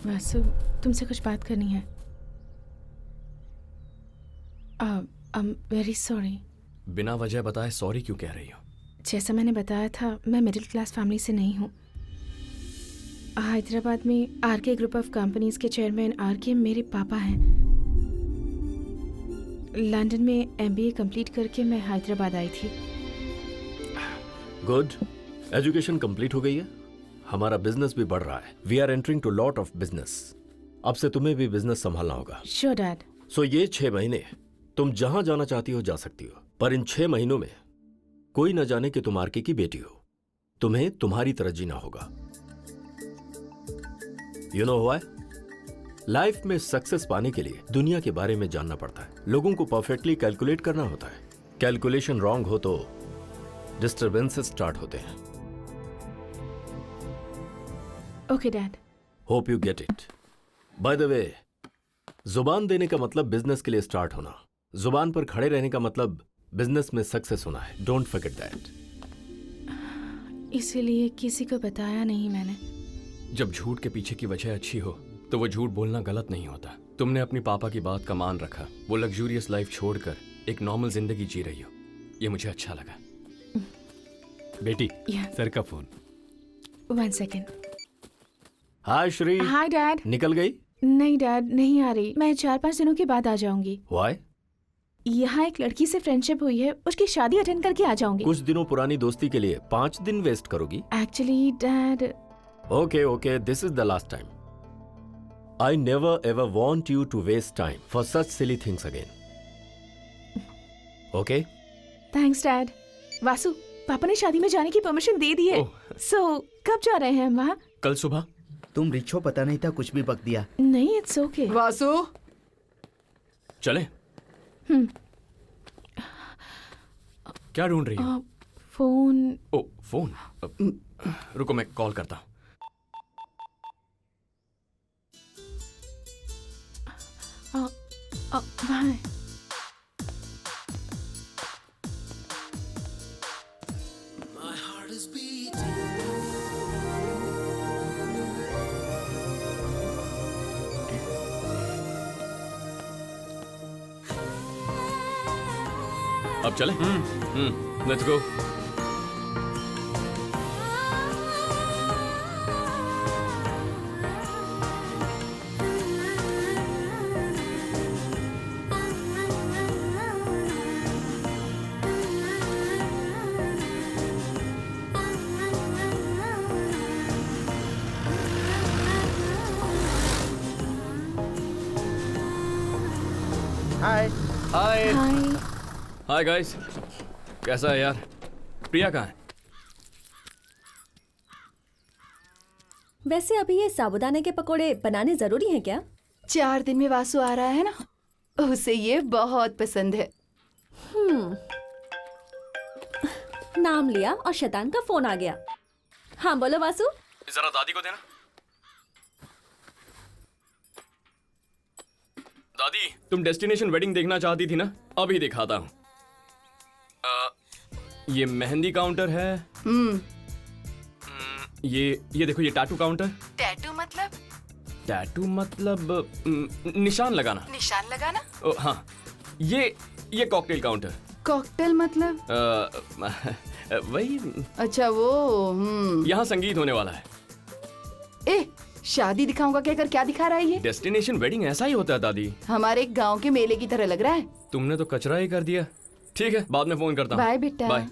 वासु, तुमसे कुछ बात करनी है। I am very sorry. बिना वजह बताए सॉरी क्यों कह रही हो? जैसा मैंने बताया था, मैं मिडिल क्लास फैमिली से नहीं हूँ। हैदराबाद में आरके ग्रुप ऑफ कंपनीज के चेयरमैन आरके मेरे पापा हैं। लंदन में एमबीए कंप्लीट करके मैं हैदराबाद आई थी। गुड, एजुकेशन कंप्लीट हो गई है, हमारा बिजनेस भी बढ़ रहा है। We are entering to lot of business. अब से तुम्हें भी बिजनेस संभालना होगा। Sure dad. सो ये 6 महीने तुम जहां जाना चाहती हो जा सकती हो, पर इन 6 महीनों में कोई न जाने कि तुम आरके की बेटी हो। तुम्हें तुम्हारी तरह जीना होगा। You know why? लाइफ में सक्सेस पाने के लिए दुनिया के बारे में जानना पड़ता है। लोगों को परफेक्टली कैलकुलेट करना होता है। कैलकुलेशन रॉन्ग हो तो डिस्टर्बेंसेस स्टार्ट होते हैं। Okay dad. Hope you get it. By the way, जुबान देने का मतलब बिजनेस के लिए स्टार्ट होना, जुबान पर खड़े रहने का मतलब बिजनेस में सक्सेस होना है। Don't forget that. इसीलिए किसी को बताया नहीं मैंने। जब झूठ के पीछे की वजह अच्छी हो तो वो झूठ बोलना गलत नहीं होता। तुमने अपनी पापा की बात का मान रखा, वो लग्जूरियस लाइफ छोड़कर एक नॉर्मल जिंदगी जी रही हो, ये मुझे अच्छा लगा। बेटी, सर का phone. 1 second. Hi Shri. Hi dad. निकल गई? नहीं डैड, नहीं आ रही। मैं 4-5 दिनों के बाद आ जाऊंगी। व्हाई? यहाँ एक लड़की से फ्रेंडशिप हुई है, उसकी शादी अटेंड करके आ जाऊंगी। कुछ दिनों पुरानी दोस्ती के लिए 5 दिन वेस्ट करोगी? Actually dad. Okay, this is the last time. I never ever want you to waste time for such silly things again. Okay? Thanks dad. Vasu, पापा ने शादी में जाने की परमिशन दे दी है। सो कब जा रहे हैं हम वहाँ? कल सुबह। तुम रिच हो, पता नहीं था, कुछ भी बक दिया। नहीं, इट्स ओके। वासु, चले? क्या ढूंढ रही हो? फोन। ओ, फोन। रुको, मैं कॉल करता हूँ। बाय। अब चले? Let's go. Hi. Hi hi. Hi guys, कैसा है यार? प्रिया कहाँ है? वैसे अभी ये साबूदाने के पकोड़े बनाने जरूरी हैं क्या? 4 दिन में वासु आ रहा है ना, उसे ये बहुत पसंद है। नाम लिया और शैतान का फोन आ गया। हाँ बोलो वासु। जरा दादी को देना। दादी, तुम डेस्टिनेशन वेडिंग देखना चाहती थी ना? अभी दिखाता हूँ। ये मेहंदी काउंटर है। ये देखो, ये टैटू काउंटर। टैटू मतलब? टैटू मतलब निशान लगाना। निशान लगाना? ओ, हाँ। ये कॉकटेल काउंटर। कॉकटेल मतलब? वही। अच्छा वो। यहाँ संगीत होने वाला है। ए, शादी दिखाऊंगा कहकर क्या दिखा रहा है ये? डेस्टिनेशन वेडिंग ऐसा ही होता है दादी। हमारे गांव के मेले की तरह लग रहा है। तुमने तो कचरा ही कर दिया। ठीक है, बाद में फोन करता हूँ। बाय बेटा। बाय।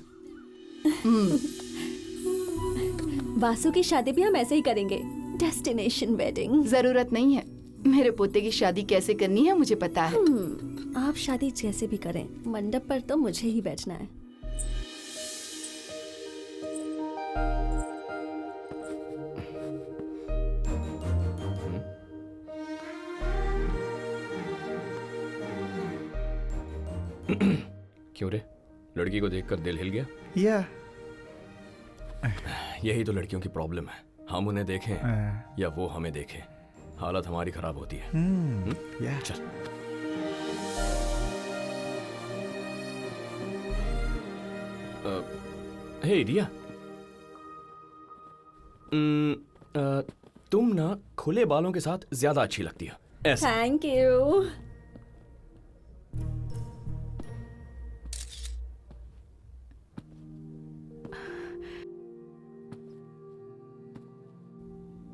वासु की शादी भी हम ऐसे ही करेंगे, डेस्टिनेशन वेडिंग। जरूरत नहीं है, मेरे पोते की शादी कैसे करनी है मुझे पता है। आप शादी जैसे भी करें, मंडप पर तो मुझे ही बैठना है। क्यों रे, लड़की को देखकर दिल हिल गया? या यही तो लड़कियों की प्रॉब्लम है, हम उन्हें देखें या वो हमें देखें, हालत हमारी खराब होती है। या चल। हे रिया, तुम ना खुले बालों के साथ ज्यादा अच्छी लगती हो ऐसा। Thank you.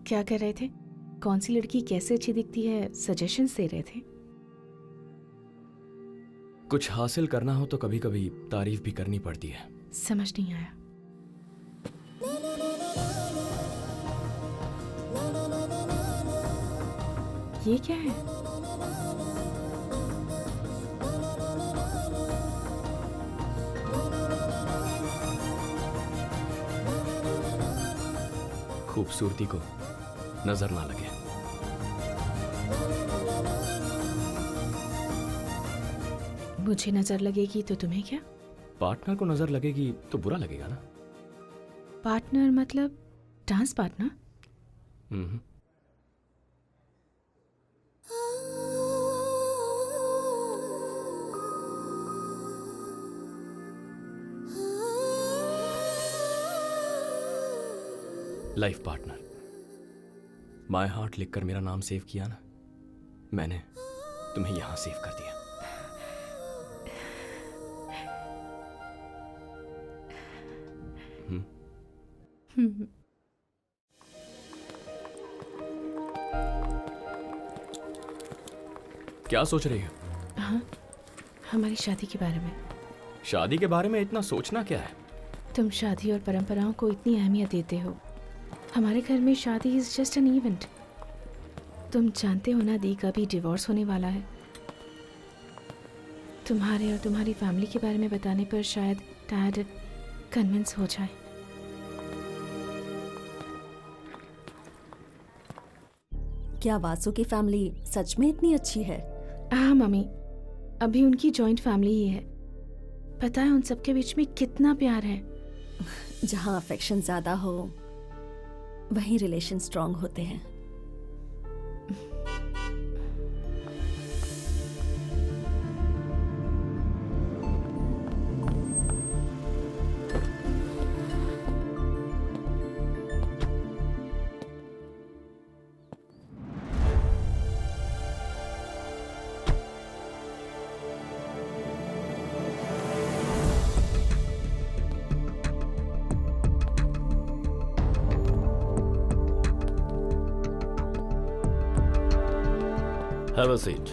क्या कर रहे थे? कौन सी लड़की कैसे अच्छी दिखती है सजेशंस दे रहे थे? कुछ हासिल करना हो तो कभी कभी तारीफ भी करनी पड़ती है। समझ नहीं आया। ये क्या है? खूबसूरती को नजर ना लगे। मुझे नजर लगेगी तो तुम्हें क्या? पार्टनर को नजर लगेगी तो बुरा लगेगा ना। पार्टनर मतलब dance partner? Hmm. Life partner. My heart लिखकर मेरा नाम सेव किया ना, मैंने तुम्हें यहां सेव कर दिया। क्या सोच रही हो? हाँ, हमारी शादी के बारे में। शादी के बारे में इतना सोचना क्या है? तुम शादी और परंपराओं को इतनी अहमियत देते हो। हमारे घर में शादी इज जस्ट एन इवेंट। तुम जानते हो ना दी का भी डिवोर्स होने वाला है। तुम्हारे और तुम्हारी फैमिली के बारे में बताने पर शायद डैड कन्विंस हो जाए। क्या वासु की फैमिली सच में इतनी अच्छी है? हाँ मम्मी, अभी उनकी जॉइंट फैमिली ही है। पता है उन सबके बीच में कितना प्यार है। जहाँ अफेक्शन ज्यादा हो वहीं रिलेशन स्ट्रांग होते हैं। Have a seat.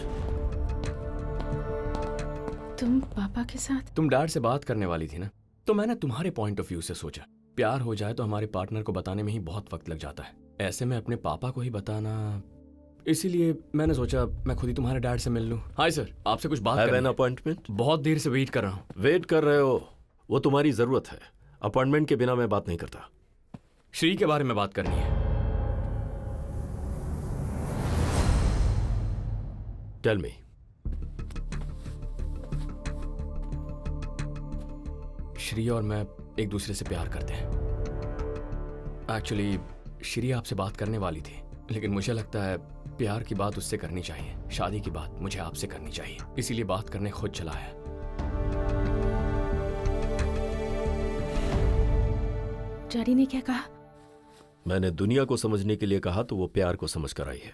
तुम पापा के साथ? तुम डैड से बात करने वाली थी ना, तो मैंने तुम्हारे पॉइंट ऑफ व्यू से सोचा। प्यार हो जाए तो हमारे पार्टनर को बताने में ही बहुत वक्त लग जाता है, ऐसे में अपने पापा को ही बताना। इसीलिए मैंने सोचा मैं खुद ही तुम्हारे डैड से मिल लूं। हाय सर, आपसे कुछ बात Have करनी an है। appointment? बहुत देर से वेट कर रहा हूँ। वेट कर रहे हो, वो तुम्हारी जरूरत है। अपॉइंटमेंट के बिना मैं बात नहीं करता। श्री के बारे में बात करनी है। Tell me. श्री और मैं एक दूसरे से प्यार करते हैं। एक्चुअली श्री आपसे बात करने वाली थी, लेकिन मुझे लगता है प्यार की बात उससे करनी चाहिए, शादी की बात मुझे आपसे करनी चाहिए। इसीलिए बात करने खुद चला है। डैडी ने क्या कहा? मैंने दुनिया को समझने के लिए कहा तो वो प्यार को समझ कर आई है।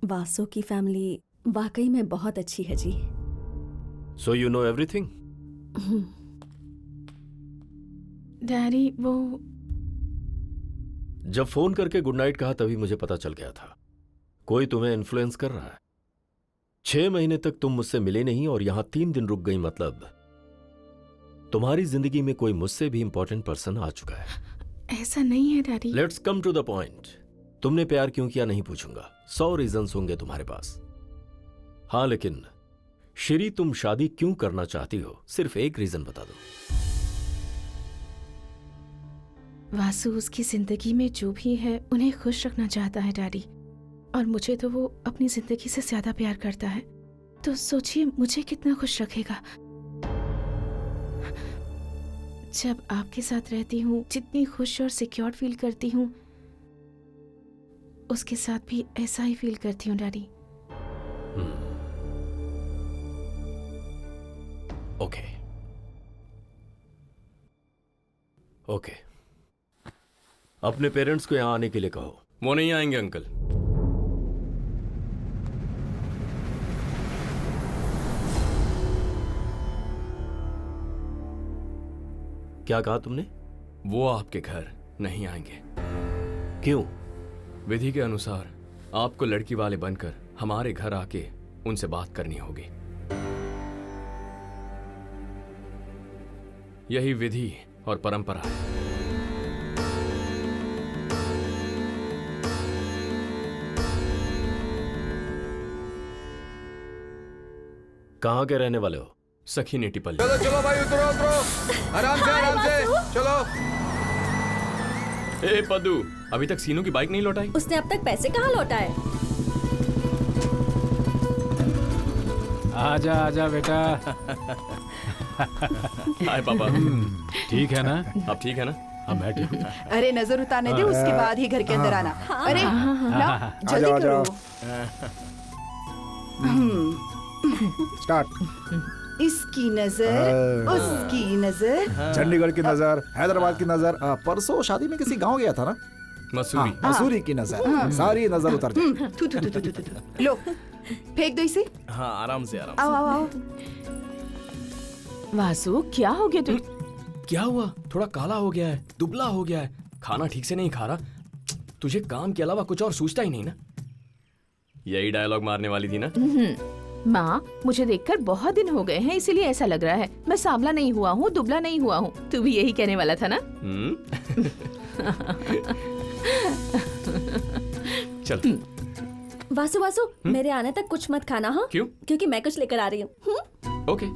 वासु की फैमिली वाकई में बहुत अच्छी है जी। So you know everything? Daddy वो जब फोन करके गुड नाइट कहा तभी मुझे पता चल गया था कोई तुम्हें इन्फ्लुएंस कर रहा है। 6 महीने तक तुम मुझसे मिले नहीं और यहां 3 दिन रुक गई, मतलब तुम्हारी जिंदगी में कोई मुझसे भी इंपॉर्टेंट पर्सन आ चुका है। ऐसा नहीं है daddy. Let's come to the point. तुमने प्यार क्यों किया नहीं पूछूंगा, 100 रीजंस होंगे तुम्हारे पास। हाँ, लेकिन श्री तुम शादी क्यों करना चाहती हो, सिर्फ एक रीजन बता दो। वासु उसकी जिंदगी में जो भी है उन्हें खुश रखना चाहता है डैडी, और मुझे तो वो अपनी जिंदगी से ज्यादा प्यार करता है। तो सोचिए मुझे कितना खुश रखेगा। जब आपके साथ रहती हूँ जितनी खुश और सिक्योर फील करती हूँ, उसके साथ भी ऐसा ही फील करती हूँ डैडी। ओके ओके, अपने पेरेंट्स को यहां आने के लिए कहो। वो नहीं आएंगे अंकल। क्या कहा तुमने? वो आपके घर नहीं आएंगे। क्यों? विधि के अनुसार आपको लड़की वाले बनकर हमारे घर आके उनसे बात करनी होगी। यही विधि और परंपरा है। कहाँ के रहने वाले हो? सखी ने टिपल। चलो चलो भाई, उतरो उतरो, आराम से चलो। ए पद्दू, अभी तक सीनू की बाइक नहीं लौटाई? उसने अब तक पैसे कहाँ लौटाए? आजा आजा बेटा। हाय पापा। ठीक है ना? आप ठीक है ना? हाँ मैं ठीक हूँ। अरे नजर उतारने दे, उसके बाद ही घर के अंदर आना। अरे ना, जल्दी करो। स्टार्ट। इसकी नजर, उसकी नजर। चंडीगढ़ की नजर, हैदराबाद की नजर, परसों शादी में किसी गांव गया था ना, मसूरी। मसूरी की नजर, सारी नजर उतर जाए। थू थू थू थू थू। लो, फेंक दो इसे। हाँ आराम से आराम आओ आओ आओ। वासु क्या हो गया तू? से। क्या हुआ? थोड़ा काला हो गया है, दुबला हो गया है, खाना ठीक से नहीं खा रहा। तुझे काम के अलावा कुछ और सूझता ही नहीं ना? यही डायलॉग मारने वाली थी ना? माँ, मुझे देखकर बहुत दिन हो गए हैं, इसीलिए ऐसा लग रहा है। मैं सांवला नहीं हुआ हूँ, दुबला नहीं हुआ हूँ। तू भी यही कहने वाला था ना? चल। वासु वासु, मेरे आने तक कुछ मत खाना, हाँ? क्यों? क्योंकि मैं कुछ लेकर आ रही हूँ। ओके।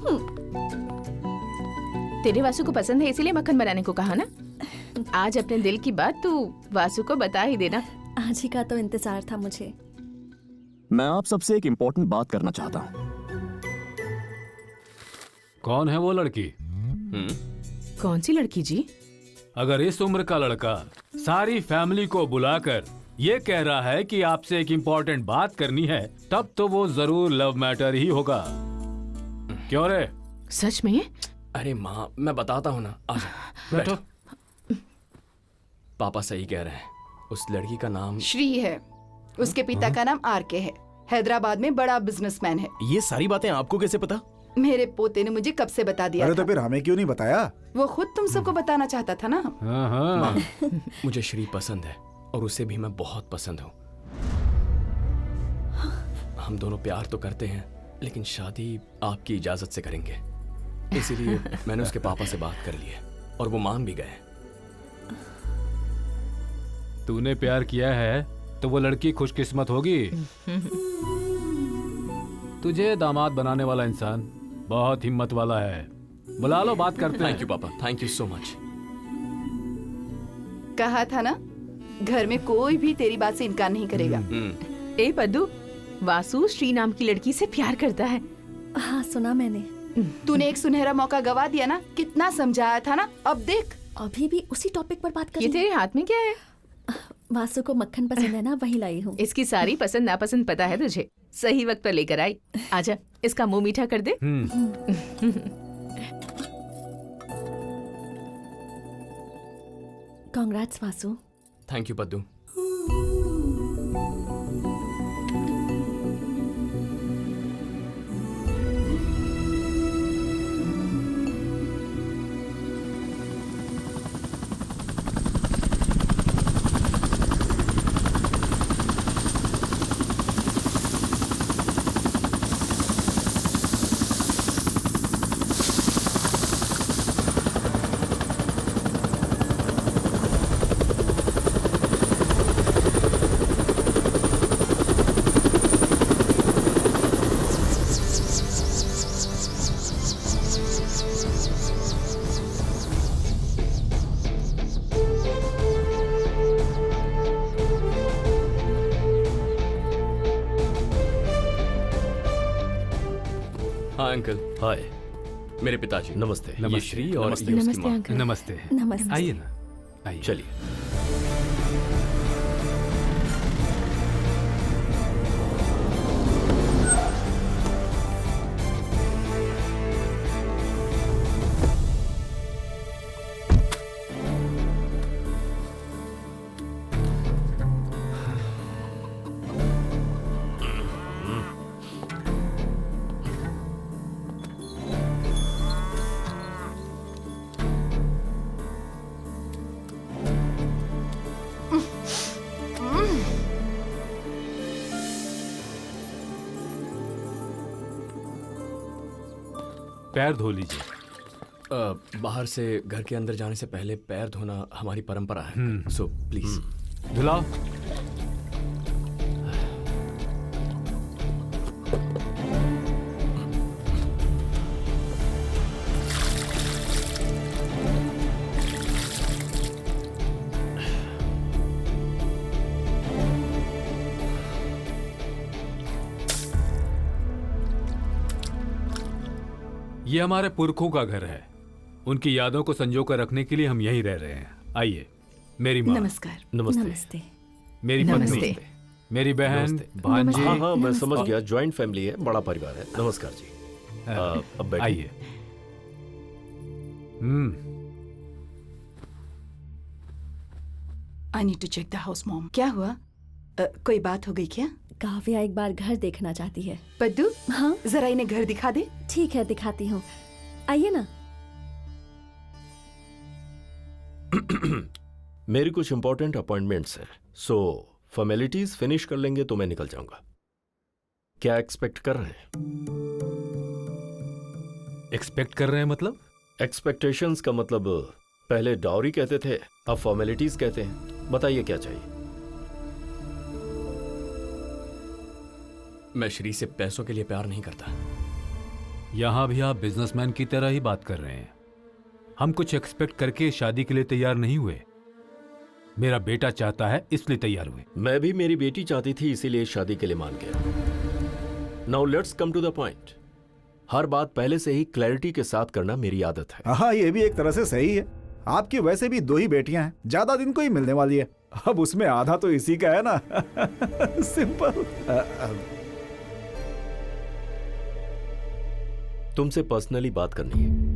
तेरे वासु को पसंद है, इसीलिए मक्खन बनाने को कहा ना? आज अपने दिल की बात तू वासु को बता ही देना। आज ही का तो इंतजार था मुझे। मैं आप सबसे एक इम्पोर्टेंट बात करना चाहता हूँ। कौन है वो लड़की? कौन सी लड़की जी? अगर इस उम्र का लड़का सारी फैमिली को बुलाकर ये कह रहा है कि आपसे एक इम्पोर्टेंट बात करनी है, तब तो वो जरूर लव मैटर ही होगा। क्यों रे? सच में? अरे माँ, मैं बताता हूँ ना, आजा बैठो। पापा सही कह रहे हैं। उस लड़की का नाम श्री है, उसके पिता का नाम आरके है, हैदराबाद में बड़ा बिजनेसमैन है। ये सारी बातें आपको कैसे पता? मेरे पोते ने मुझे कब से बता दिया अरे था। तो फिर हमें क्यों नहीं बताया? वो खुद तुम सबको बताना चाहता था ना। हाँ हाँ। मुझे श्री पसंद है और उसे भी मैं बहुत पसंद हूँ। हम दोनों प्यार तो करते हैं, लेकिन शादी आपकी इजाजत से करेंगे। इसीलिए मैंने उसके पापा से बात कर ली है और वो मान भी गए। तूने प्यार किया है तो वो लड़की खुशकिस्मत होगी। तुझे दामाद बनाने वाला इंसान बहुत हिम्मत वाला है। बुला लो, बात करते थैंक हैं। यू पापा, थैंक यू सो मच। कहा था ना, घर में कोई भी तेरी बात से इनकार नहीं करेगा। ए पद्दू, वासु श्री नाम की लड़की से प्यार करता है। हाँ सुना मैंने। तूने एक सुनहरा मौका गवा दिया ना, कितना समझाया था ना, अब देख। अभी भी उसी टॉपिक पर बात कर ये रही तेरे हाथ में क्या है? हूँ। वासु को मक्खन पसंद है ना, वही लाई हूँ। इसकी सारी पसंद नापसंद पता है तुझे। सही वक्त पर लेकर आई। आजा, इसका मुंह मीठा कर दे। Congrats Vasu. Thank you Paddu. हाँ अंकल। हाय। मेरे पिताजी। नमस्ते। ये श्री और नमस्ते। ये उसकी नमस्ते माँ। अंकल। नमस्ते। नमस्ते। आइए ना, आइए। चलिए। पैर धो लीजिए। बाहर से घर के अंदर जाने से पहले पैर धोना हमारी परंपरा है, सो प्लीज धुलाओ। ये हमारे पुरखों का घर है। उनकी यादों को संजो कर रखने के लिए हम यहीं रह रहे हैं। आइए। मेरी माँ, नमस्कार। नमस्ते। नमस्ते। मेरी नमस्ते। पत्नी, मेरी बहन, नमस्ते। भांजी। हाँ हाँ, मैं नमस्ते। समझ गया। ज्वाइंट फैमिली है, बड़ा परिवार है। नमस्कार जी। अब बैठिए। आइए। I need to check the house mom. क्या हुआ? कोई बात हो गई क्या? काव्या एक बार घर देखना चाहती है। पद्दू, हाँ जरा इन्हें घर दिखा दे। ठीक है, दिखाती हूँ। आइए ना। मेरी कुछ इंपॉर्टेंट अपॉइंटमेंट्स हैं, सो फॉर्मेलिटीज फिनिश कर लेंगे तो मैं निकल जाऊंगा। क्या एक्सपेक्ट कर रहे हैं? एक्सपेक्ट कर रहे हैं मतलब? एक्सपेक्टेशंस का मतलब पहले डाउरी कहते थे, अब फॉर्मेलिटीज कहते हैं। बताइए क्या चाहिए? मैं श्री से पैसों के लिए प्यार नहीं करता। यहां भी आप बिजनेसमैन की तरह ही बात कर रहे हैं। हम कुछ एक्सपेक्ट करके शादी के लिए तैयार नहीं हुए। मेरा बेटा चाहता है इसलिए तैयार हुए। मैं भी मेरी बेटी चाहती थी, इसीलिए शादी के लिए मान गया। Now let's come to the point. हर बात पहले से ही क्लैरिटी के साथ करना मेरी आदत है। हाँ, ये भी एक तरह से सही है। आपकी वैसे भी 2 ही बेटियां हैं, ज्यादा दिन को ही मिलने वाली है। अब उसमें आधा तो इसी का है ना। सिंपल। तुमसे पर्सनली बात करनी है।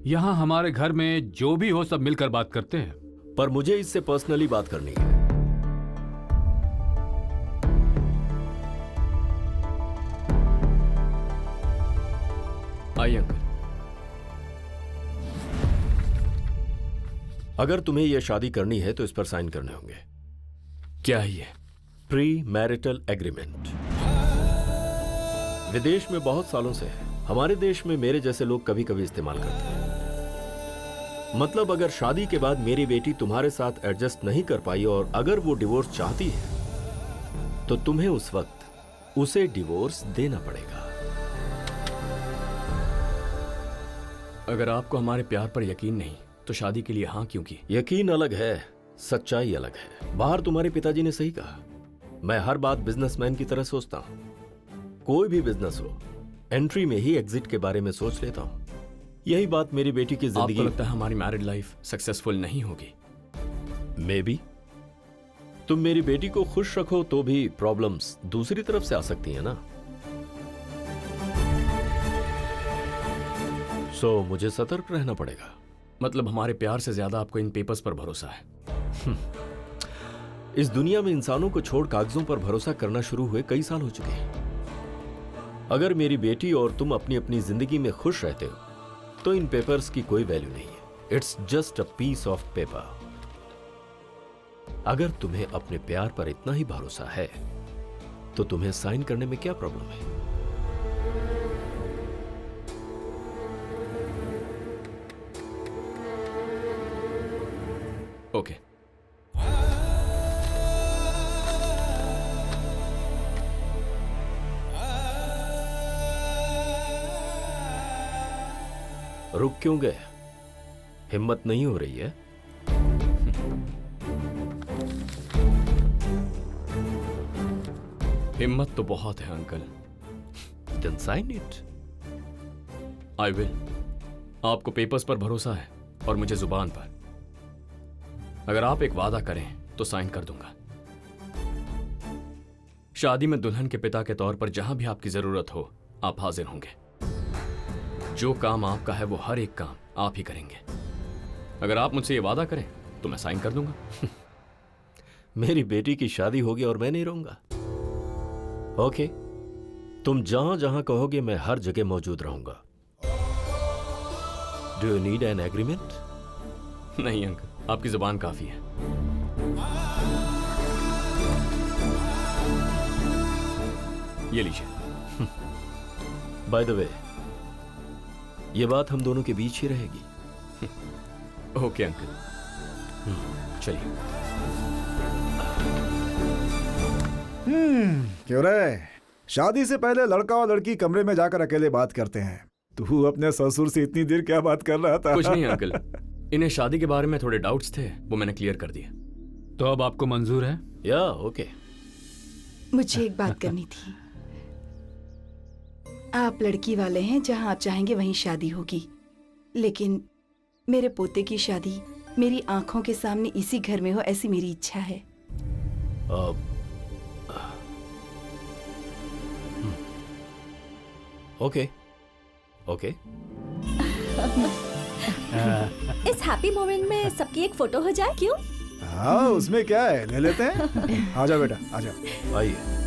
यहां हमारे घर में जो भी हो सब मिलकर बात करते हैं। पर मुझे इससे पर्सनली बात करनी है। आइए अंकल। अगर तुम्हें यह शादी करनी है तो इस पर साइन करने होंगे। क्या है ये? Pre marital agreement. विदेश में बहुत सालों से है, हमारे देश में मेरे जैसे लोग कभी कभी इस्तेमाल करते हैं। मतलब अगर शादी के बाद मेरी बेटी तुम्हारे साथ एडजस्ट नहीं कर पाई और अगर वो डिवोर्स चाहती है तो तुम्हें उस वक्त उसे डिवोर्स देना पड़ेगा। अगर आपको हमारे प्यार पर यकीन नहीं तो शादी के लिए हाँ क्यों की? यकीन अलग है, सच्चाई अलग है। बाहर तुम्हारे पिताजी ने सही कहा, मैं हर बात बिजनेसमैन की तरह सोचता हूं। कोई भी बिजनेस हो, एंट्री में ही एग्जिट के बारे में सोच लेता हूं। यही बात मेरी बेटी की जिंदगी। आपको लगता है हमारी मैरिड लाइफ सक्सेसफुल नहीं होगी? May be. तुम मेरी बेटी को खुश रखो तो भी प्रॉब्लम्स दूसरी तरफ से आ सकती है ना। सो मुझे सतर्क रहना पड़ेगा। मतलब हमारे प्यार से ज्यादा आपको इन पेपर्स पर भरोसा है? इस दुनिया में इंसानों को छोड़ कागजों पर भरोसा करना शुरू हुए कई साल हो चुके हैं। अगर मेरी बेटी और तुम अपनी अपनी जिंदगी में खुश रहते हो तो इन पेपर्स की कोई वैल्यू नहीं है। It's just a piece of paper. अगर तुम्हें अपने प्यार पर इतना ही भरोसा है तो तुम्हें साइन करने में क्या प्रॉब्लम है? ओके। रुक क्यों गए? हिम्मत नहीं हो रही है? हिम्मत तो बहुत है uncle. Then sign it. I will. आपको पेपर्स पर भरोसा है और मुझे जुबान पर। अगर आप एक वादा करें तो साइन कर दूंगा। शादी में दुल्हन के पिता के तौर पर जहां भी आपकी जरूरत हो आप हाजिर होंगे। जो काम आपका है वो हर एक काम आप ही करेंगे। अगर आप मुझसे ये वादा करें तो मैं साइन कर दूंगा। मेरी बेटी की शादी होगी और मैं नहीं रहूंगा। ओके, तुम जहां जहां कहोगे मैं हर जगह मौजूद रहूंगा। Do you need an agreement? नहीं अंकल, आपकी जुबान काफी है। ये लीजिए। बाय द वे, ये बात हम दोनों के बीच ही रहेगी। ओके अंकल, चलिए। क्यों रे, शादी से पहले लड़का और लड़की कमरे में जाकर अकेले बात करते हैं। तू अपने ससुर से इतनी देर क्या बात कर रहा था? कुछ नहीं अंकल, इन्हें शादी के बारे में थोड़े डाउट्स थे, वो मैंने क्लियर कर दिए। तो अब आपको मंजूर है? या ओके। मुझे एक बात करनी थी। आप लड़की वाले हैं, जहां आप चाहेंगे वहीं शादी होगी, लेकिन मेरे पोते की शादी मेरी आंखों के सामने इसी घर में हो, ऐसी मेरी इच्छा है। Okay okay. इस हैप्पी मोमेंट में सबकी एक फोटो हो जाए, क्यों? हाँ, उसमें क्या है, ले लेते हैं। आजा बेटा, आजा। आइए।